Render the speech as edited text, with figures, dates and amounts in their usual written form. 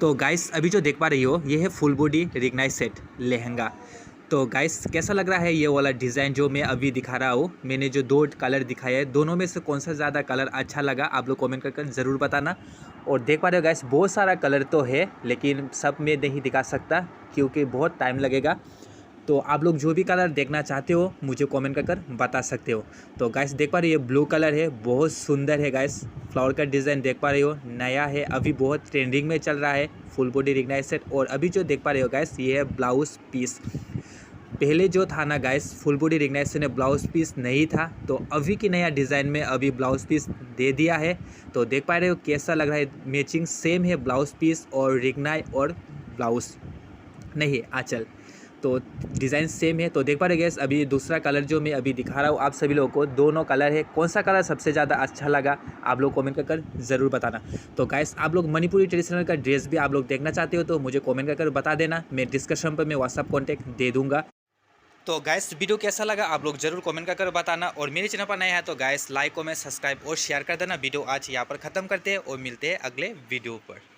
तो गाइस अभी जो देख पा रही हो ये है फुल बॉडी रिग्नाई सेट लहंगा। तो गाइस कैसा लग रहा है ये वाला डिज़ाइन जो मैं अभी दिखा रहा हूँ। मैंने जो दो कलर दिखाया है दोनों में से कौन सा ज़्यादा कलर अच्छा लगा आप लोग कमेंट करके ज़रूर बताना। और देख पा रहे हो गाइस बहुत सारा कलर तो है लेकिन सब में नहीं दिखा सकता क्योंकि बहुत टाइम लगेगा। तो आप लोग जो भी कलर देखना चाहते हो मुझे कमेंट कर बता सकते हो। तो गाइस देख पा रहे हो ये ब्लू कलर है, बहुत सुंदर है गाइस। फ्लावर का डिज़ाइन देख पा रहे हो नया है, अभी बहुत ट्रेंडिंग में चल रहा है फुल बॉडी रिग्नाई सेट। और अभी जो देख पा रहे हो गाइस ये है ब्लाउज पीस। पहले जो था ना गाइस फुल बॉडी रिग्नाई सेट में ब्लाउज पीस नहीं था, तो अभी की नया डिज़ाइन में अभी ब्लाउज पीस दे दिया है। तो देख पा रहे हो कैसा लग रहा है, मैचिंग सेम है ब्लाउज पीस और रिग्नाई और ब्लाउज नहीं आंचल, तो डिज़ाइन सेम है। तो देख पा रहे गैस अभी दूसरा कलर जो मैं अभी दिखा रहा हूँ आप सभी लोगों को, दोनों कलर है, कौन सा कलर सबसे ज़्यादा अच्छा लगा आप लोग कमेंट कर ज़रूर बताना। तो गाइस आप लोग मणिपुरी ट्रेडिशनल का ड्रेस भी आप लोग देखना चाहते हो तो मुझे कमेंट कर बता देना, मैं डिस्क्रिप्शन पर मैं व्हाट्सअप कॉन्टैक्ट दे दूँगा। तो गाइस वीडियो कैसा लगा आप लोग जरूर कमेंट कर बताना, और मेरे चैनल पर नए हैं तो गाइस लाइक कमेंट सब्सक्राइब और शेयर कर देना। वीडियो आज यहाँ पर ख़त्म करते हैं और मिलते हैं अगले वीडियो पर।